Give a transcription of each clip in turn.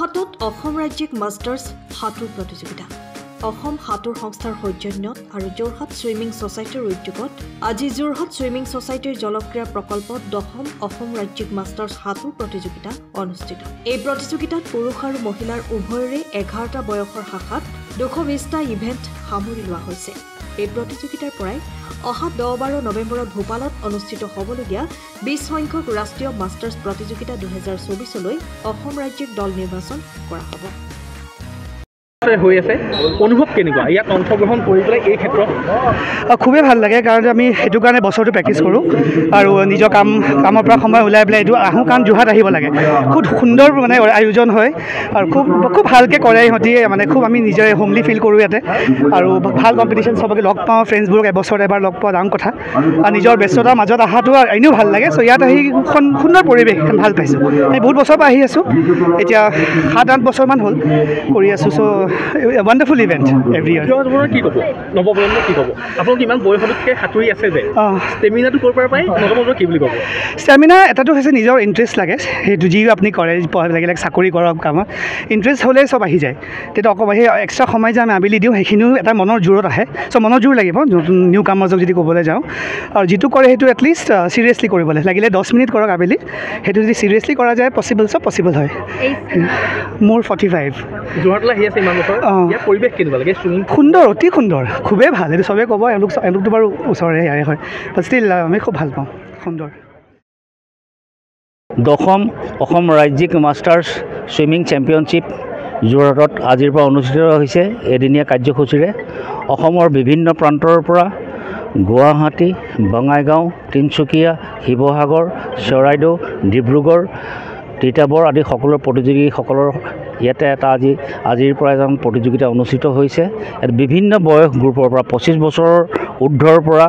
যোৰহাটত অসম ৰাজ্যিক মাষ্টাৰ্ছ সাঁতোৰ প্ৰতিযোগিতা অসম সাঁতোৰ সংস্থাৰ সৌজন্যত আৰু যোৰহাট সুইমিং ছ'চাইটিৰ উদ্যোগত আজি যোৰহাট সুইমিং ছ'চাইটিৰ জলক্ৰীড়া প্ৰকল্পত 10ম অসম ৰাজ্যিক মাষ্টাৰ্ছ সাঁতোৰ প্ৰতিযোগিতা অনুষ্ঠিত। এই প্ৰতিযোগিতাত পুৰুষ আৰু মহিলাৰ উভয়ৰে 11টা বয়সৰ শাখাত 220টা ইভেণ্ট সামৰি লোৱা হৈছে। এই প্ৰতিযোগিতাৰ পৰাই অহা 10-12 নৱেম্বৰত ভূপালত অনুষ্ঠিত হ'বলগীয়া 20 সংখ্যক ৰাষ্ট্ৰীয় মাষ্টাৰ্ছ প্ৰতিযোগিতা 2024লৈ অসম ৰাজ্যিক দল নিৰ্বাচন কৰা হ'ব। হৈ আছে অনুভৱ কেনেকুৱা ইয়াত অংশগ্ৰহণ কৰি পেলাই এই ক্ষেত্ৰত খুবেই ভাল লাগে কাৰণ আমি সেইটো কাৰণে বছৰটো প্ৰেক্টিছ কৰোঁ আৰু নিজৰ কামৰ পৰা সময় ওলাই পেলাই এইটো আহোঁ কাৰণ যোৰহাট আহিব লাগে। খুব সুন্দৰ মানে আয়োজন হয় আৰু খুব ভালকৈ কৰে ইহঁতি মানে খুব আমি নিজে হোমলি ফিল কৰোঁ ইয়াতে আৰু ভাল কম্পিটিশ্যন চবকে লগ পাওঁ ফ্ৰেণ্ডছবোৰক এবছৰত এবাৰ লগ পোৱা ডাঙৰ কথা আৰু নিজৰ ব্যস্ততাৰ মাজত অহাটো এনেও ভাল লাগে। চ' ইয়াত আহি সুন্দৰ পৰিৱেশ ভাল পাইছোঁ। আমি বহুত বছৰৰ পৰা আহি আছোঁ এতিয়া 7-8 বছৰমান হ'ল কৰি আছোঁ। চ' ৱাণ্ডাৰফুল ইভেণ্ট এভৰি ইয়াৰ। কি ক'ব নৱপ্ৰজন্মক কি ক'ব আপোনালোক ইমান বয়সতকৈ সাঁতুৰি আছে যে ষ্টেমিনাটো ক'ৰ পৰা পায় নৱপ্ৰজন্মক কি বুলি ক'ব? ষ্টেমিনা এটাটো হৈছে নিজৰ ইণ্টাৰেষ্ট লাগে সেইটো যি আপুনি কৰে লাগিলে চাকৰি কৰক কামত ইণ্টাৰেষ্ট হ'লে চব আহি যায়। তেতিয়া অকণমান সেই এক্সট্ৰা সময় যে আমি আবেলি দিওঁ সেইখিনিও এটা মনৰ জোৰত আহে। চ' মনৰ জোৰ লাগিব নতুন নিউ কামাৰ্ছক যদি ক'বলৈ যাওঁ আৰু যিটো কৰে সেইটো এটলিষ্ট চিৰিয়াছলি কৰিবলৈ লাগিলে 10 মিনিট কৰক আবেলি সেইটো যদি চিৰিয়াছলি কৰা যায় পচিবল চব পচিবল হয়। মোৰ 45 যোৰহাটলৈ আহি আছে ইমান বছৰ ইয়াৰ পৰিৱেশ কেনেকুৱা লাগে? সুন্দৰ অতি সুন্দৰ খুবেই ভাল এইটো চবেই ক'ব এওঁলোকটো বাৰু ওচৰৰে ইয়াৰে হয় বাট ষ্টিল আমি খুব ভাল পাওঁ সুন্দৰ। 10ম অসম ৰাজ্যিক মাষ্টাৰ্ছ ছুইমিং চেম্পিয়নশ্বিপ যোৰহাটত আজিৰ পৰা অনুষ্ঠিত হৈছে এদিনীয়া কাৰ্যসূচীৰে। অসমৰ বিভিন্ন প্ৰান্তৰ পৰা গুৱাহাটী, বঙাইগাঁও, তিনিচুকীয়া, শিৱসাগৰ, চৰাইদেউ, ডিব্ৰুগড়, তিতাবৰ আদি সকলো প্ৰতিযোগীসকলৰ ইয়াতে এটা আজিৰ পৰা এজন প্ৰতিযোগিতা অনুষ্ঠিত হৈছে। ইয়াত বিভিন্ন বয়স গ্ৰুপৰ পৰা 25 বছৰৰ ঊৰ্ধৰ পৰা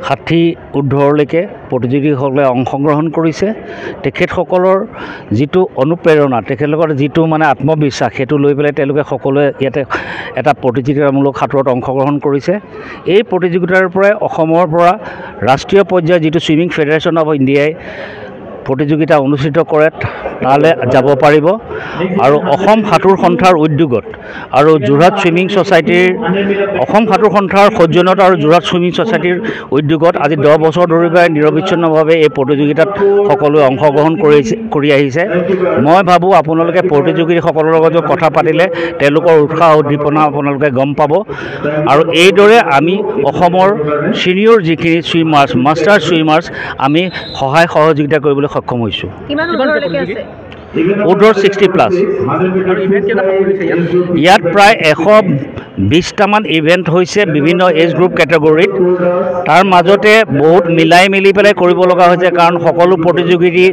60 ঊৰ্ধলৈকে প্ৰতিযোগীসকলে অংশগ্ৰহণ কৰিছে। তেখেতসকলৰ যিটো অনুপ্ৰেৰণা তেখেতলোকৰ যিটো মানে আত্মবিশ্বাস সেইটো লৈ পেলাই তেওঁলোকে সকলোৱে ইয়াতে এটা প্ৰতিযোগিতামূলক সাঁতোৰত অংশগ্ৰহণ কৰিছে। এই প্ৰতিযোগিতাৰ পৰাই অসমৰ পৰা ৰাষ্ট্ৰীয় পৰ্যায়ৰ যিটো ছুইমিং ফেডাৰেশ্যন অফ ইণ্ডিয়াই প্ৰতিযোগিতা অনুষ্ঠিত কৰে তালৈ যাব পাৰিব আৰু অসম সাঁতোৰ সন্থাৰ উদ্যোগত আৰু যোৰহাট ছুইমিং ছ'চাইটিৰ অসম সাঁতোৰ সন্থাৰ সৌজন্যত আৰু যোৰহাট ছুইমিং ছ'চাইটিৰ উদ্যোগত আজি 10 বছৰ ধৰি পেলাই নিৰবিচ্ছিন্নভাৱে এই প্ৰতিযোগিতাত সকলোৱে অংশগ্ৰহণ কৰি আহিছে। মই ভাবোঁ আপোনালোকে প্ৰতিযোগীসকলৰ লগত কথা পাতিলে তেওঁলোকৰ উৎসাহ উদ্দীপনা আপোনালোকে গম পাব আৰু এইদৰে আমি অসমৰ ছিনিয়ৰ যিখিনি ছুইমাৰ্ছ মাষ্টাৰ ছুইমাৰ্ছ আমি সহায় সহযোগিতা কৰিবলৈ সক্ষম হৈছোঁ। ঊৰ্ধৰ 60+। ইয়াত প্ৰায় 120টামান ইভেণ্ট হৈছে বিভিন্ন এজ গ্ৰুপ কেটেগৰীত। তাৰ মাজতে বহুত মিলাই মিলি পেলাই কৰিব লগা হৈছে কাৰণ সকলো প্ৰতিযোগী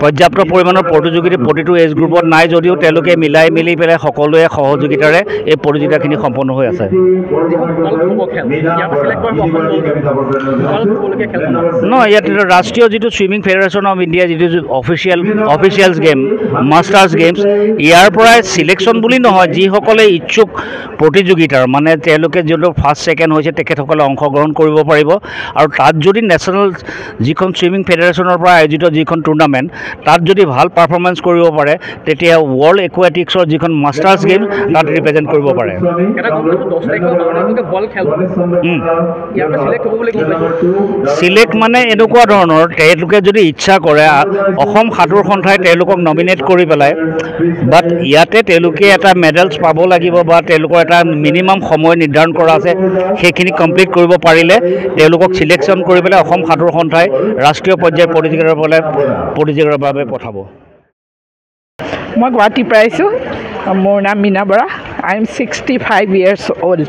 পৰ্যাপ্ত পৰিমাণৰ প্ৰতিযোগী প্ৰতিটো এজ গ্ৰুপত নাই যদিও তেওঁলোকে মিলাই মিলি পেলাই সকলোৱে সহযোগিতাৰে এই প্ৰতিযোগিতাখিনি সম্পন্ন হৈ আছে। নহয় ইয়াত ৰাষ্ট্ৰীয় যিটো ছুইমিং ফেডাৰেশ্যন অফ ইণ্ডিয়া যিটো অফিচিয়েলছ গেম মাষ্টাৰ্ছ গেমছ ইয়াৰ পৰাই চিলেকশ্যন বুলি নহয় যিসকলে ইচ্ছুক প্ৰতিযোগিতাৰ মানে তেওঁলোকে যিটো ফাৰ্ষ্ট ছেকেণ্ড হৈছে তেখেতসকলে অংশগ্ৰহণ কৰিব পাৰিব আৰু তাত যদি নেশ্যনেল যিখন ছুইমিং ফেডাৰেশ্যনৰ পৰা আয়োজিত যিখন টুৰ্ণামেণ্ট তাত যদি ভাল পাৰফৰ্মেঞ্চ কৰিব পাৰে তেতিয়া ৱৰ্ল্ড একুৱেটিক্সৰ যিখন মাষ্টাৰ্ছ গেম তাত ৰিপ্ৰেজেণ্ট কৰিব পাৰে। চিলেক্ট মানে এনেকুৱা ধৰণৰ তেওঁলোকে যদি ইচ্ছা কৰে অসম সাঁতোৰ সন্থাই তেওঁলোকক নমিনেট কৰি পেলাই বাট ইয়াতে তেওঁলোকে এটা মেডেলছ পাব লাগিব বা তেওঁলোকৰ এটা মিনিমাম সময় নিৰ্ধাৰণ কৰা আছে সেইখিনি কমপ্লিট কৰিব পাৰিলে তেওঁলোকক চিলেকশ্যন কৰি পেলাই অসম সাঁতোৰ সন্থাই ৰাষ্ট্ৰীয় পৰ্যায়ৰ প্ৰতিযোগিতাৰ বাবে পঠাব। মই গুৱাহাটীৰ পৰা আহিছোঁ। মোৰ নাম Meena Bora. I am 65 years old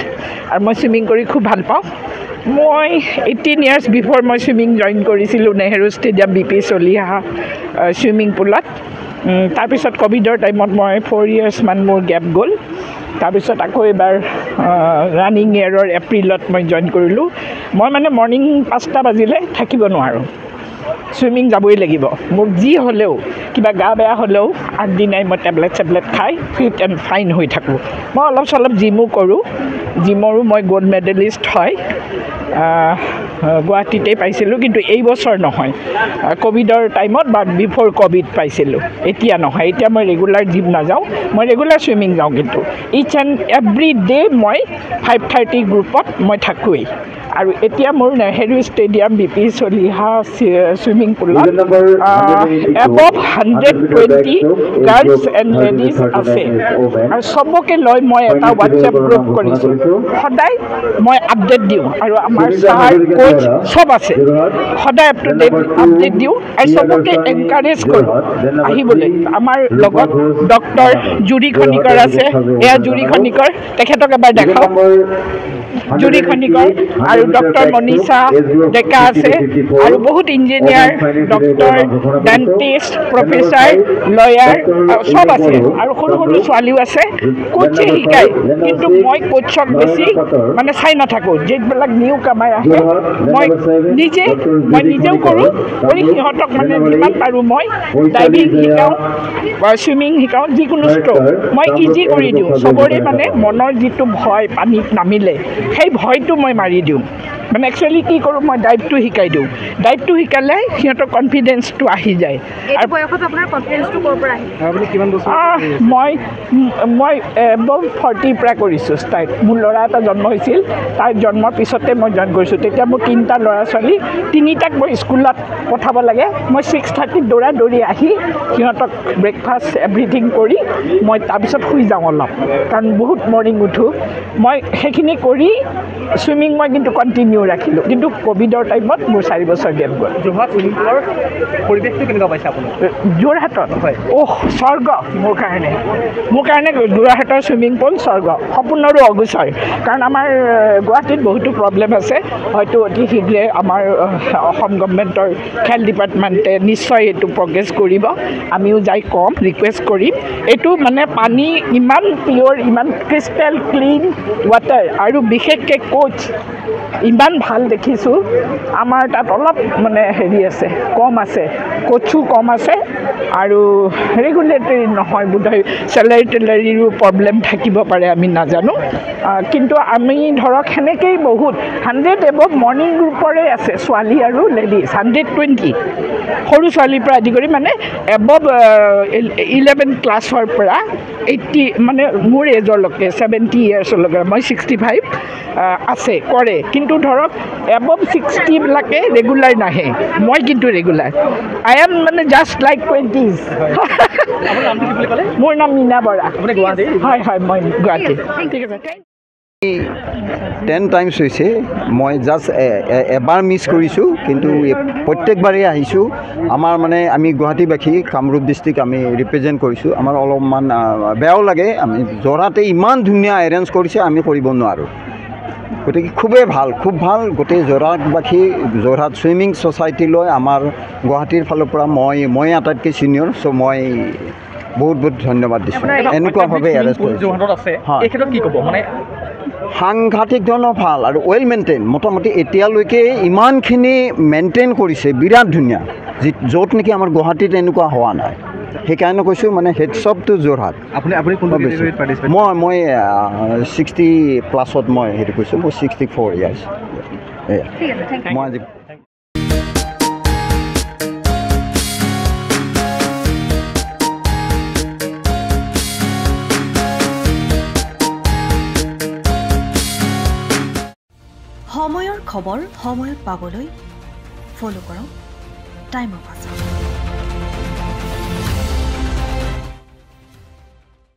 আৰু মই ছুইমিং কৰি খুব ভাল পাওঁ। মই 18 years বিফৰ মই ছুইমিং জইন কৰিছিলোঁ Nehru stadium BP Chaliha swimming পুলত। তাৰপিছত ক'ভিডৰ টাইমত মই 4 years মান মোৰ গেপ গ'ল। তাৰপিছত আকৌ এবাৰ ৰানিং ইয়েৰৰ এপ্ৰিলত মই জইন কৰিলোঁ। মই মানে মৰ্ণিং 5টা বাজিলে থাকিব নোৱাৰোঁ ছুইমিং যাবই লাগিব। মোক যি হ'লেও কিবা গা বেয়া হ'লেও আগদিনাই মই টেবলেট খাই ফিট এণ্ড ফাইন হৈ থাকোঁ। মই অলপ চলপ জিমো কৰোঁ। জিমৰো মই গ'ল্ড মেডেলিষ্ট হয়। গুৱাহাটীতেই পাইছিলোঁ, কিন্তু এই বছৰ নহয়, ক'ভিডৰ টাইমত বা বিফ'ৰ ক'ভিড পাইছিলোঁ। এতিয়া নহয়, এতিয়া মই ৰেগুলাৰ জিম নাযাওঁ, মই ৰেগুলাৰ ছুইমিং যাওঁ, কিন্তু ইচ এণ্ড এভৰি ডে মই 5:30 গ্ৰুপত মই থাকোঁৱেই। আৰু এতিয়া মোৰ Nehru stadium BP Chaliha swimming পুলত এবভ 120 গাৰ্লছ এণ্ড লেডিজ আছে। আৰু চবকে লৈ মই এটা হোৱাটছএপ গ্ৰুপ কৰিছোঁ, সদায় মই আপডেট দিওঁ, আৰু আমাৰ ছাৰ কোচ চব আছে, সদায় আপ টু ডেট আপডেট দিওঁ, আৰু চবকে এনকাৰেজ কৰোঁ আহিবলৈ। আমাৰ লগত ডক্টৰ জুৰি খনিকৰ আছে, এয়া জুৰি খনিকৰ, তেখেতক এবাৰ দেখাওক। জুৰি খনিকৰ আৰু ডক্টৰ মনীষা ডেকা আছে, আৰু বহুত engineer, doctor, dentist, professor, lawyer চব আছে, আৰু সৰু সৰু ছোৱালীও আছে। কোচে শিকায়, কিন্তু মই কোচক বেছি মানে চাই নাথাকোঁ। যিবিলাক নিউ কামাৰ আহে মই নিজেও কৰোঁ, কৰি সিহঁতক মানে যিমান পাৰোঁ মই ডাইভিং শিকাওঁ বা ছুইমিং শিকাওঁ, যিকোনো ষ্ট্ৰ'ক মই ইজি কৰি দিওঁ। চবৰে মানে মনৰ যিটো ভয় পানীত নামিলে, সেই ভয়টো মই মাৰি দিওঁ। মানে একচুৱেলি কি কৰোঁ, মই ডাইভটো শিকাই দিওঁ। ডাইভটো শিকালে সিহঁতৰ কনফিডেঞ্চটো আহি যায়। আৰু বয়সত আপোনাৰ কনফিডেঞ্চটো ক'ৰ পৰা আহে? মই এবভ 40ৰ পৰা কৰিছোঁ ষ্টাৰ্ট। মোৰ ল'ৰা এটা জন্ম হৈছিল, তাৰ জন্মৰ পিছতে মই জইন কৰিছোঁ। তেতিয়া মোৰ 3টা ল'ৰা ছোৱালী, 3টাক মই স্কুলত পঠাব লাগে। মই 6:30 দৌৰি আহি সিহঁতক ব্ৰেকফাষ্ট এভৰিথিং কৰি মই তাৰপিছত শুই যাওঁ অলপ, কাৰণ বহুত মৰ্ণিং উঠোঁ। মই সেইখিনি কৰি ছুইমিং মই কিন্তু কণ্টিনিউ ৰাখিলোঁ, কিন্তু ক'ভিডৰ টাইমত মোৰ 4 বছৰ গেপ গ'ল। যোৰহাট ছুইমিং পুলৰ পৰিৱেশটো কেনেকুৱা পাইছে আপুনি? যোৰহাটত স্বৰ্গ মোৰ কাৰণে যোৰহাটৰ ছুইমিং পুল স্বৰ্গ, সম্পূৰ্ণৰো অগোচৰ। কাৰণ আমাৰ গুৱাহাটীত বহুতো প্ৰব্লেম আছে, হয়তো অতি শীঘ্ৰে আমাৰ অসম গভৰ্ণমেণ্টৰ খেল ডিপাৰ্টমেণ্টে নিশ্চয় এইটো প্ৰগ্ৰেছ কৰিব। আমিও যাই কম, ৰিকুৱেষ্ট কৰিম। এইটো মানে পানী ইমান পিয়'ৰ, ইমান ক্ৰিষ্টেল ক্লিন ৱাটাৰ, আৰু বিশেষকৈ কোচ ইমান ভাল দেখিছোঁ। আমাৰ তাত অলপ মানে হেৰি আছে, কম আছে, কোচো কম আছে, আৰু ৰেগুলেটৰী নহয় বোধহয়, চেলাৰীৰো প্ৰব্লেম থাকিব পাৰে, আমি নাজানো। কিন্তু আমি ধৰক সেনেকেই বহুত 100 এবভ মৰ্ণিং গ্ৰুপৰে আছে, ছোৱালী আৰু লেডিজ 120, সৰু ছোৱালীৰ পৰা আদি কৰি মানে এবভ 11 ক্লাছৰ পৰা 80, মানে মোৰ এজৰলৈকে 70 ইয়াৰ্ছলৈকে, মই 65 আছে, কৰে। কিন্তু ধৰক এবভ 60বিলাকে ৰেগুলাৰ নাহে, মই কিন্তু ৰেগুলাৰ। আই এম মানে জাষ্ট লাইক 20s। মোৰ নাম মীনা বৰা। হয়, মই গুৱাহাটী। ঠিক আছে। 10 টাইমছ হৈছে, মই জাষ্ট এবাৰ মিছ কৰিছোঁ, কিন্তু প্ৰত্যেকবাৰেই আহিছোঁ। আমাৰ মানে আমি গুৱাহাটীবাসী, কামৰূপ ডিষ্ট্ৰিক্ট আমি ৰিপ্ৰেজেণ্ট কৰিছোঁ। আমাৰ অলপমান বেয়াও লাগে, আমি যোৰহাটে ইমান ধুনীয়া এৰেঞ্জ কৰিছে, আমি কৰিব নোৱাৰোঁ। গতিকে খুবেই ভাল, খুব ভাল। গোটেই যোৰহাটবাসী, যোৰহাট ছুইমিং ছ'চাইটিলৈ আমাৰ গুৱাহাটীৰ ফালৰ পৰা মই আটাইতকৈ ছিনিয়ৰ, চ' মই বহুত ধন্যবাদ দিছোঁ। এনেকুৱাভাৱে এৰেঞ্জ কৰিছোঁ। সাংঘাতিক ধৰণৰ ভাল আৰু ৱেল মেইনটেইন। মোটামুটি এতিয়ালৈকে ইমানখিনি মেইনটেইন কৰিছে, বিৰাট ধুনীয়া, য'ত নেকি আমাৰ গুৱাহাটীত এনেকুৱা হোৱা নাই। সেইকাৰণে কৈছোঁ মানে হেডছ অফ টু যোৰহাট। মই 60+ মই হেৰি কৰিছোঁ, মোৰ 64 ইয়াৰ্ছ। মই আজি সময়ৰ খবৰ সময়ত পাবলৈ ফ'ল' কৰক টাইম অফ আছাম।